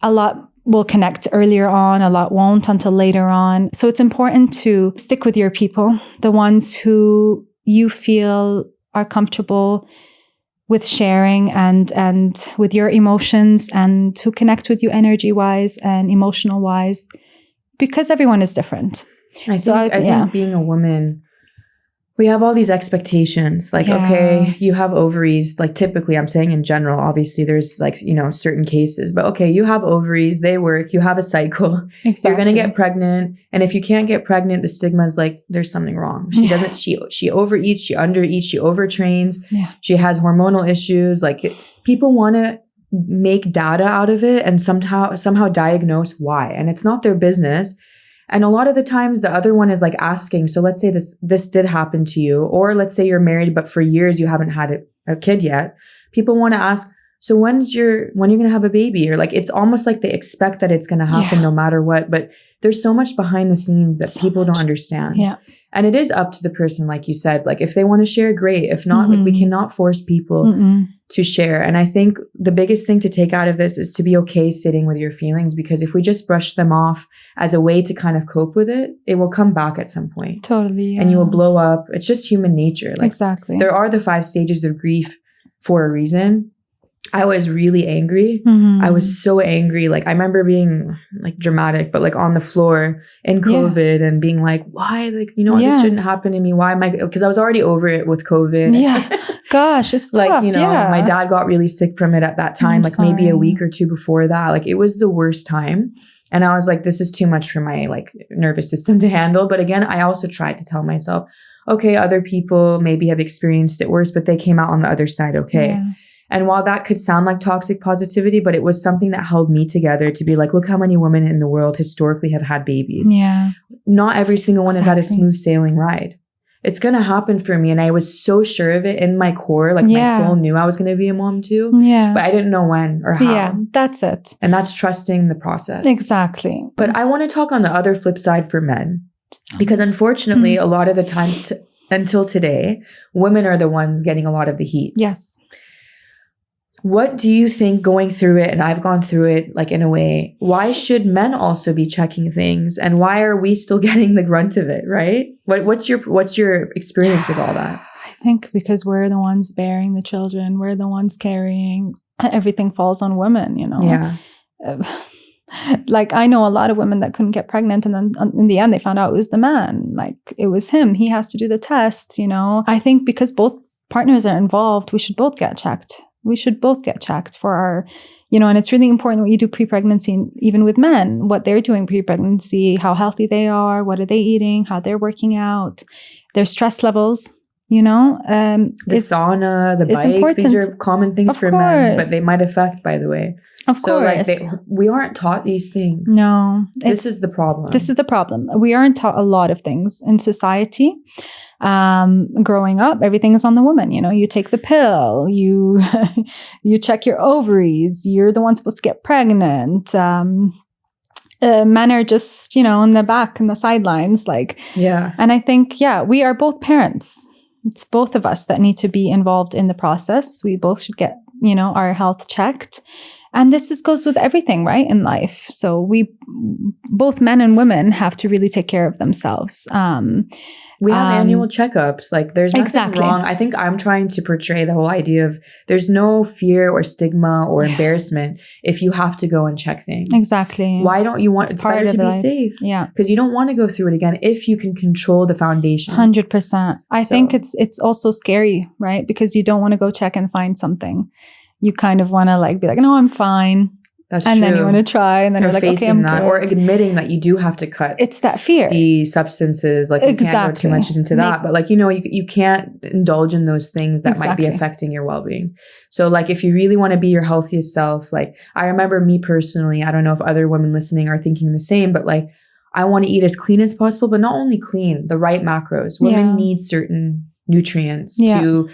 A lot will connect earlier on, a lot won't until later on. So it's important to stick with your people, the ones who you feel are comfortable with sharing and with your emotions and who connect with you energy-wise and emotional-wise, because everyone is different. I think being a woman, we have all these expectations. Like, okay, you have ovaries. Like typically, I'm saying in general, obviously there's like, you know, certain cases. But okay, you have ovaries, they work, you have a cycle. Exactly. You're going to get pregnant. And if you can't get pregnant, the stigma is like, there's something wrong. She doesn't, she overeats, she undereats, she overtrains. Yeah. She has hormonal issues. Like people want to make data out of it and somehow diagnose why. And it's not their business. And a lot of the times the other one is like asking, so let's say this did happen to you, or let's say you're married, but for years you haven't had a kid yet. People want to ask, so when you're going to have a baby? Or like, it's almost like they expect that it's going to happen no matter what. But there's so much behind the scenes that people don't understand. Yeah. And it is up to the person, like you said, like if they want to share, great. If not, like we cannot force people to share. And I think the biggest thing to take out of this is to be okay sitting with your feelings, because if we just brush them off as a way to kind of cope with it, it will come back at some point. Totally. Yeah. And you will blow up. It's just human nature. Like, exactly. There are the 5 stages of grief for a reason. I was really angry. I was so angry. Like, I remember being like dramatic, but like on the floor in COVID and being like, why? Like, you know, this shouldn't happen to me. Why am I? Because I was already over it with COVID. Yeah. Gosh, it's like, tough. you know, my dad got really sick from it at that time, maybe a week or 2 before that. Like, it was the worst time. And I was like, this is too much for my like nervous system to handle. But again, I also tried to tell myself, okay, other people maybe have experienced it worse, but they came out on the other side okay. Yeah. And while that could sound like toxic positivity, but it was something that held me together to be like, look how many women in the world historically have had babies. Yeah. Not every single one has had a smooth sailing ride. It's going to happen for me. And I was so sure of it in my core. Like my soul knew I was going to be a mom too. Yeah. But I didn't know when or how. Yeah, that's it. And that's trusting the process. Exactly. But I want to talk on the other flip side for men. Because unfortunately, a lot of the times until today, women are the ones getting a lot of the heat. Yes. What do you think going through it, and I've gone through it like in a way, why should men also be checking things, and why are we still getting the grunt of it, right? What's your experience with all that? I think because we're the ones bearing the children, we're the ones carrying, everything falls on women, you know? Yeah. Like I know a lot of women that couldn't get pregnant, and then in the end they found out it was the man. Like it was him. He has to do the tests, you know? I think because both partners are involved, we should both get checked. We should both get checked for our, you know, and it's really important what you do pre-pregnancy, even with men, what they're doing pre-pregnancy, how healthy they are, what are they eating, how they're working out, their stress levels, you know. The sauna, the bike, important. These are common things for men, but they might affect, by the way. Of course. Like we aren't taught these things. No. This is the problem. This is the problem. We aren't taught a lot of things in society. Growing up, everything is on the woman. You know, you take the pill, you check your ovaries, you're the one supposed to get pregnant. Men are just, you know, in the back, in the sidelines, like, yeah. And I think, we are both parents. It's both of us that need to be involved in the process. We both should get, you know, our health checked. And this goes with everything, right, in life. So we, both men and women, have to really take care of themselves. We have annual checkups. Like there's nothing wrong. I think I'm trying to portray the whole idea of there's no fear or stigma or embarrassment if you have to go and check things. Exactly. Why don't you want it's better to be safe? Yeah. Because you don't want to go through it again if you can control the foundation. 100%. I think it's also scary, right? Because you don't want to go check and find something. You kind of want to like be like, no, I'm fine. That's and true. Then you want to try, and then you're like, okay, I'm good. Or admitting that you do have to cut. It's that fear. The substances, like you can't go too much into that, but like, you know, you can't indulge in those things that might be affecting your well-being. So like, if you really want to be your healthiest self, like I remember me personally, I don't know if other women listening are thinking the same, but like, I want to eat as clean as possible, but not only clean, the right macros. Women need certain nutrients to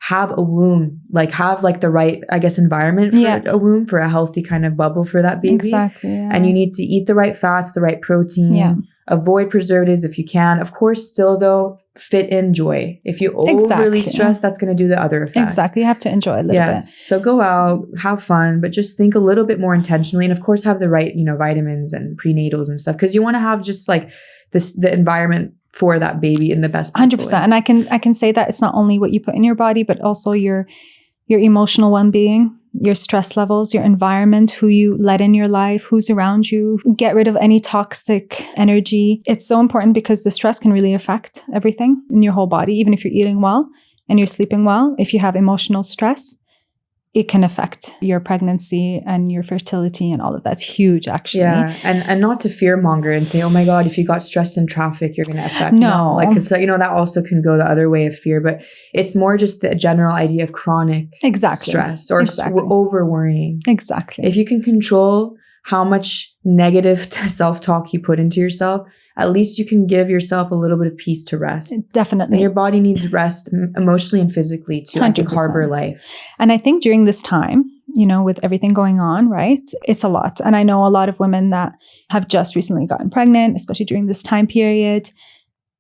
have a womb, like have like the right, I guess, environment for a womb, for a healthy kind of bubble for that baby. Exactly. Yeah. And you need to eat the right fats, the right protein, avoid preservatives if you can. Of course, still though, fit in joy. If you overly stress, that's going to do the other effect. Exactly. You have to enjoy a little bit. So go out, have fun, but just think a little bit more intentionally. And of course, have the right, you know, vitamins and prenatals and stuff. Because you want to have just like the environment for that baby in the best possible 100%. way. And I can say that it's not only what you put in your body, but also your emotional well-being, your stress levels, your environment, who you let in your life, who's around you. Get rid of any toxic energy. It's so important because the stress can really affect everything in your whole body. Even if you're eating well and you're sleeping well, if you have emotional stress, it can affect your pregnancy and your fertility and all of that's huge, actually. Yeah, and not to fearmonger and say, oh my God, if you got stressed in traffic, you're going to affect. No, like, because, you know, that also can go the other way of fear, but it's more just the general idea of chronic stress or over worrying. Exactly. If you can control how much negative self-talk you put into yourself, at least you can give yourself a little bit of peace to rest. Definitely. And your body needs rest emotionally and physically to, I think, harbor life. And I think during this time, you know, with everything going on, right, it's a lot. And I know a lot of women that have just recently gotten pregnant, especially during this time period.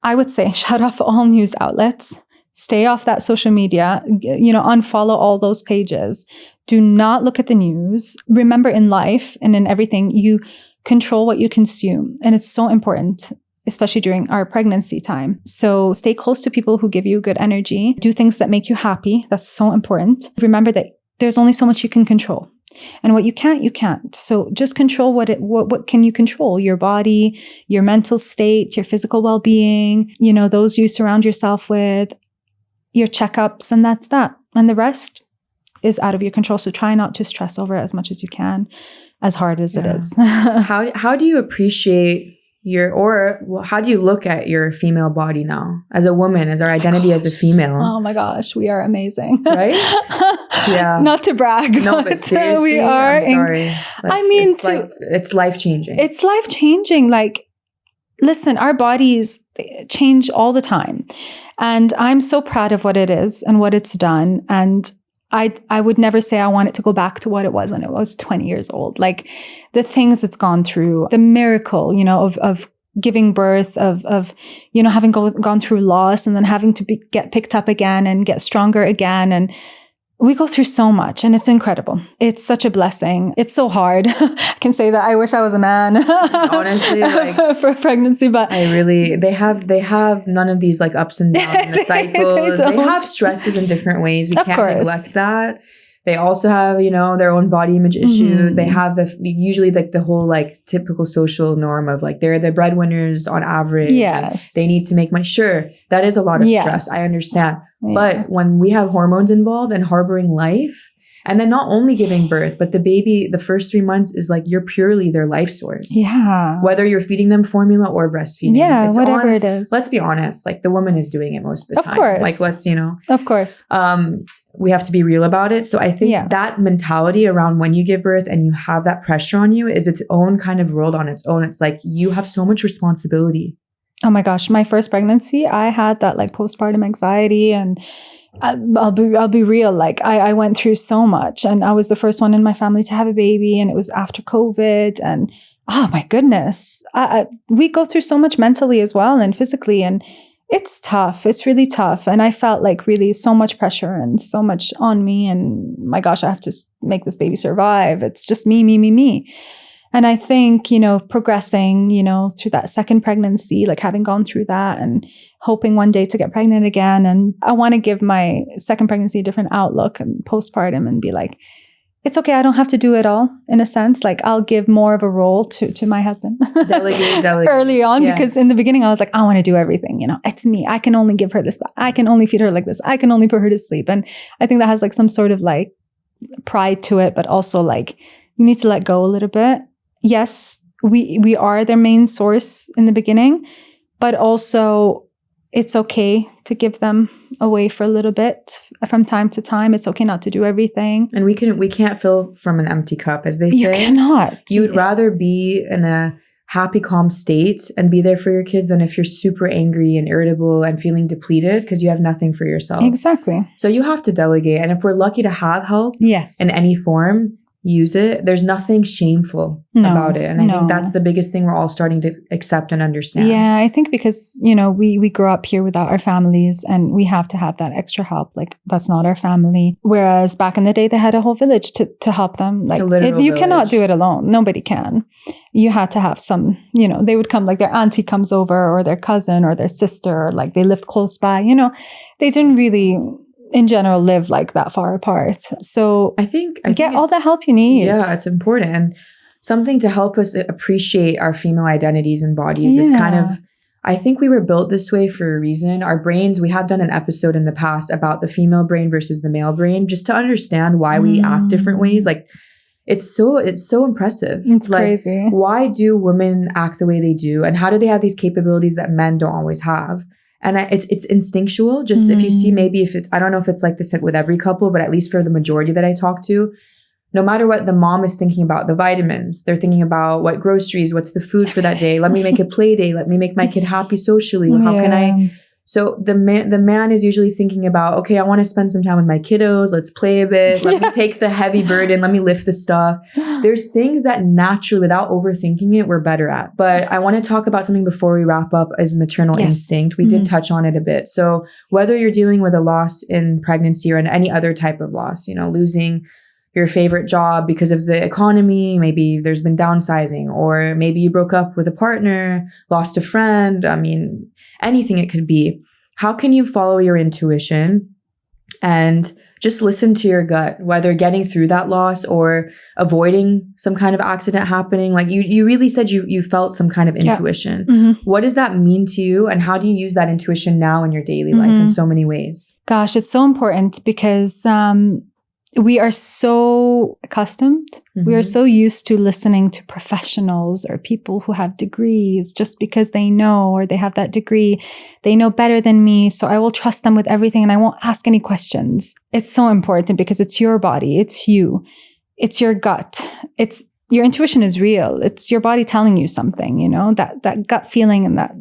I would say shut off all news outlets. Stay off that social media, unfollow all those pages. Do not look at the news. Remember, in life and in everything, you control what you consume. And it's so important, especially during our pregnancy time. So stay close to people who give you good energy. Do things that make you happy. That's so important. Remember that there's only so much you can control. And what you can't, you can't. So just control what can you control? Your body, your mental state, your physical well-being, those you surround yourself with, your checkups, and that's that. And the rest is out of your control. So try not to stress over it as much as you can, as hard as it is. How do you appreciate how do you look at your female body now as a woman, as our identity as a female? Oh my gosh, we are amazing. Right? Yeah. Not to brag, but seriously, we are. I'm sorry. It's life-changing. It's life-changing. Like, listen, our bodies change all the time. And I'm so proud of what it is and what it's done. And I would never say I want it to go back to what it was when it was 20 years old. Like the things it's gone through, the miracle, of giving birth, of having gone through loss and then having to get picked up again and get stronger again. And we go through so much and it's incredible. It's such a blessing. It's so hard. I can say that I wish I was a man. Honestly, for a pregnancy, but they have none of these like ups and downs in the cycles. They have stresses in different ways. We can't neglect that. They also have, their own body image issues. They have usually like the whole like typical social norm of like they're the breadwinners on average. Yes. They need to make money. Sure, that is a lot of stress. I understand. Yeah. But when we have hormones involved and harboring life, and then not only giving birth, but the baby, the first 3 months is like you're purely their life source. Yeah. Whether you're feeding them formula or breastfeeding. Yeah, whatever it is. Let's be honest. Like the woman is doing it most of the time. Of course. Like let's, Of course. We have to be real about it. So I think that mentality around when you give birth and you have that pressure on you is its own kind of world on its own. It's like you have so much responsibility. Oh my gosh, my first pregnancy, I had that like postpartum anxiety, and I'll be real. Like I went through so much, and I was the first one in my family to have a baby, and it was after COVID, and oh my goodness, we go through so much mentally as well and physically, and it's tough. It's really tough. And I felt like really so much pressure and so much on me. And my gosh, I have to make this baby survive. It's just me. And I think, progressing, through that second pregnancy, like having gone through that and hoping one day to get pregnant again. And I want to give my second pregnancy a different outlook and postpartum and be like, it's okay. I don't have to do it all in a sense. Like I'll give more of a role to my husband delegate early on, because in the beginning I was like, I want to do everything. It's me. I can only give her this. I can only feed her like this. I can only put her to sleep. And I think that has like some sort of like pride to it, but also like you need to let go a little bit. Yes, we are their main source in the beginning, but also it's okay to give them away for a little bit from time to time. It's okay not to do everything. And we can't fill from an empty cup, as they say. You cannot. You would rather be in a happy, calm state and be there for your kids than if you're super angry and irritable and feeling depleted because you have nothing for yourself. Exactly. So you have to delegate. And if we're lucky to have help in any form, use it. There's nothing shameful about it. And I think that's the biggest thing we're all starting to accept and understand. Yeah, I think because, we grow up here without our families and we have to have that extra help. Like that's not our family. Whereas back in the day, they had a whole village to help them. Like you cannot do it alone. Nobody can. You had to have some, they would come, like their auntie comes over or their cousin or their sister, or like they lived close by, they didn't really in general live like that far apart. So I think get all the help you need. Yeah, it's important. And something to help us appreciate our female identities and bodies is kind of, I think we were built this way for a reason. Our brains, we have done an episode in the past about the female brain versus the male brain, just to understand why we act different ways. Like it's so impressive. It's like, crazy. Why do women act the way they do? And how do they have these capabilities that men don't always have? And it's instinctual. Just if you see, maybe if it's, I don't know if it's like this with every couple, but at least for the majority that I talk to, no matter what the mom is thinking about, the vitamins, they're thinking about what groceries, what's the food for that day. Let me make a play day. Let me make my kid happy socially. How can I So the man is usually thinking about, okay, I want to spend some time with my kiddos. Let's play a bit. Let me take the heavy burden. Let me lift the stuff. There's things that naturally, without overthinking it, we're better at. But I want to talk about something before we wrap up as maternal instinct. We did touch on it a bit. So whether you're dealing with a loss in pregnancy or in any other type of loss, losing your favorite job because of the economy, maybe there's been downsizing, or maybe you broke up with a partner, lost a friend. I mean, anything it could be. How can you follow your intuition and just listen to your gut, whether getting through that loss or avoiding some kind of accident happening? Like you really said you felt some kind of intuition. Mm-hmm. What does that mean to you? And how do you use that intuition now in your daily life in so many ways? Gosh, it's so important because we are so accustomed. We are so used to listening to professionals or people who have degrees just because they know, or they have that degree. They know better than me. So I will trust them with everything and I won't ask any questions. It's so important because it's your body. It's you. It's your gut. It's your intuition is real. It's your body telling you something, that gut feeling and that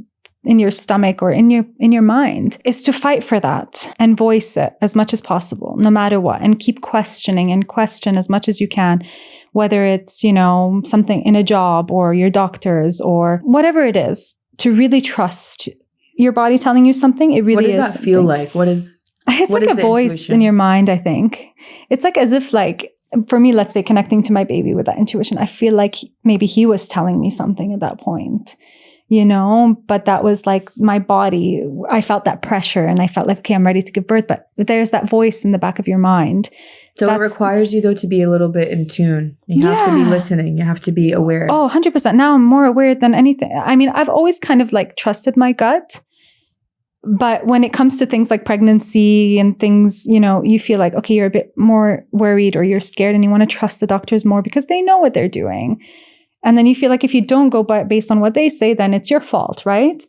in your stomach or in your mind is to fight for that and voice it as much as possible, no matter what, and keep questioning and question as much as you can, whether it's, something in a job or your doctors or whatever it is, to really trust your body telling you something. It really is. What does that feel like? It's like a voice intuition in your mind, I think. It's like as if for me, let's say connecting to my baby with that intuition, I feel like maybe he was telling me something at that point. But that was like my body. I felt that pressure and I felt like, okay, I'm ready to give birth. But there's that voice in the back of your mind. So it requires you though to be a little bit in tune. You have to be listening. You have to be aware. Oh, 100%. Now I'm more aware than anything. I mean, I've always kind of trusted my gut. But when it comes to things like pregnancy and things, you feel like, okay, you're a bit more worried or you're scared and you want to trust the doctors more because they know what they're doing. And then you feel like if you don't go based on what they say, then it's your fault, right?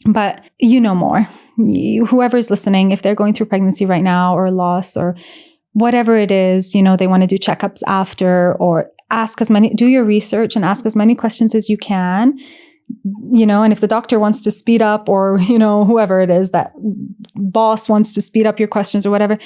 But you know more. Whoever's listening, if they're going through pregnancy right now or loss or whatever it is, they want to do checkups after, or do your research and ask as many questions as you can, and if the doctor wants to speed up or, whoever it is, that boss wants to speed up your questions or whatever,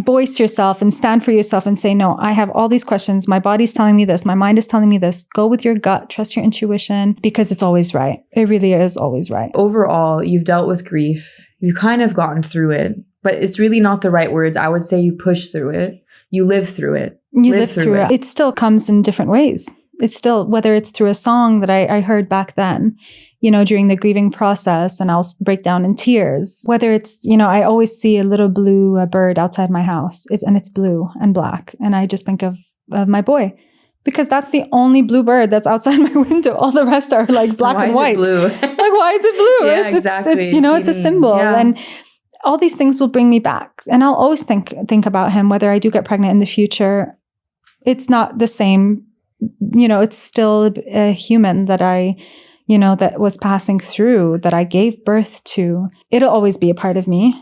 voice yourself and stand for yourself and say, no, I have all these questions. My body's telling me this. My mind is telling me this. Go with your gut, trust your intuition because it's always right. It really is always right. Overall, you've dealt with grief. You've kind of gotten through it, but it's really not the right words. I would say you push through it. You live through it. You live through it. It still comes in different ways. It's still, whether it's through a song that I heard back then, during the grieving process, and I'll break down in tears. Whether it's, I always see a little blue bird outside my house. It's blue and black. And I just think of my boy, because that's the only blue bird that's outside my window. All the rest are like black and white. Blue? Why is it blue? Yeah, exactly. It's a symbol. Yeah. And all these things will bring me back. And I'll always think about him, whether I do get pregnant in the future. It's not the same, it's still a human that that was passing through, that I gave birth to. It'll always be a part of me.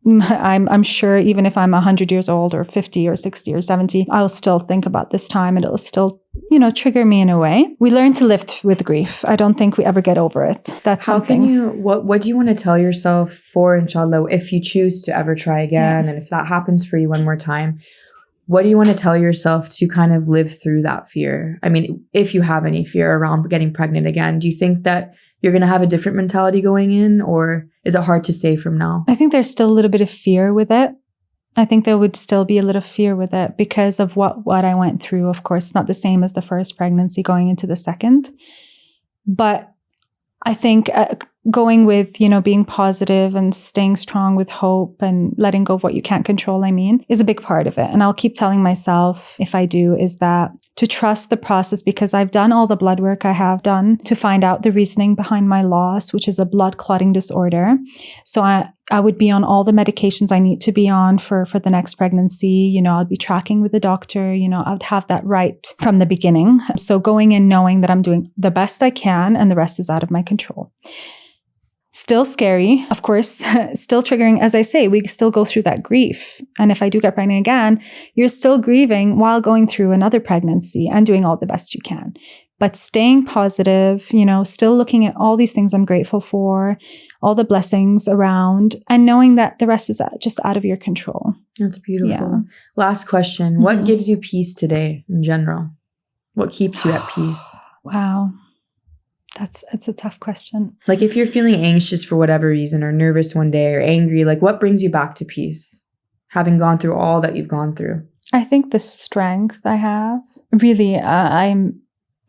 I'm sure even if I'm 100 years old or 50 or 60 or 70, I'll still think about this time and it'll still, trigger me in a way. We learn to live with grief. I don't think we ever get over it. That's something. What do you want to tell yourself for, inshallah, if you choose to ever try again, and if that happens for you one more time? What do you want to tell yourself to kind of live through that fear? I mean, if you have any fear around getting pregnant again, do you think that you're going to have a different mentality going in, or is it hard to say from now? I think there's still a little bit of fear with it. I think there would still be a little fear with it because of what I went through. Of course, not the same as the first pregnancy going into the second. But I think going with, being positive and staying strong with hope and letting go of what you can't control, is a big part of it. And I'll keep telling myself, if I do, is that to trust the process, because I've done all the blood work I have done to find out the reasoning behind my loss, which is a blood clotting disorder. So I would be on all the medications I need to be on for the next pregnancy. I'd be tracking with the doctor. I'd have that right from the beginning. So going in knowing that I'm doing the best I can and the rest is out of my control. Still scary, of course, still triggering. As I say, we still go through that grief. And if I do get pregnant again, you're still grieving while going through another pregnancy and doing all the best you can. but staying positive, still looking at all these things I'm grateful for, all the blessings around, and knowing that the rest is just out of your control. That's beautiful. Yeah. Last question. What gives you peace today in general? What keeps you at peace? Wow. It's a tough question. Like if you're feeling anxious for whatever reason, or nervous one day, or angry, like what brings you back to peace? Having gone through all that you've gone through. I think the strength I have. Really, I'm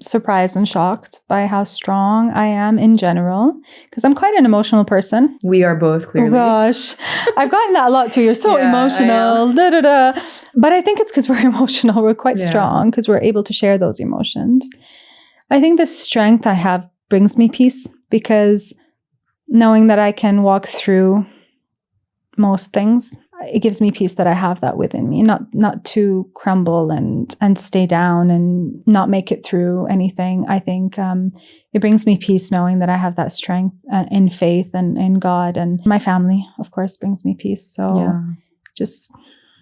surprised and shocked by how strong I am in general, because I'm quite an emotional person. We are both, clearly. Oh gosh, I've gotten that a lot too. You're so emotional. Da, da, da. But I think it's because we're emotional. We're quite strong because we're able to share those emotions. I think the strength I have brings me peace, because knowing that I can walk through most things, it gives me peace that I have that within me, not to crumble and stay down and not make it through anything. I think it brings me peace knowing that I have that strength in faith and in God, and my family, of course, brings me peace. So just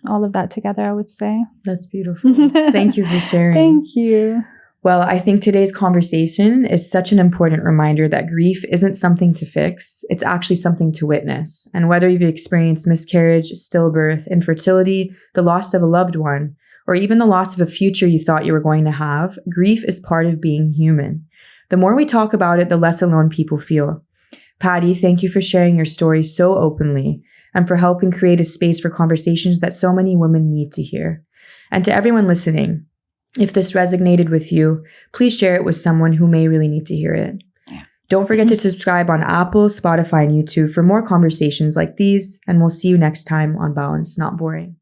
all of that together, I would say. That's beautiful. Thank you for sharing. Thank you. Well, I think today's conversation is such an important reminder that grief isn't something to fix. It's actually something to witness. And whether you've experienced miscarriage, stillbirth, infertility, the loss of a loved one, or even the loss of a future you thought you were going to have, grief is part of being human. The more we talk about it, the less alone people feel. Patty, thank you for sharing your story so openly and for helping create a space for conversations that so many women need to hear. And to everyone listening, if this resonated with you, please share it with someone who may really need to hear it. Yeah. Don't forget to subscribe on Apple, Spotify, and YouTube for more conversations like these, and we'll see you next time on Balanced Not Boring.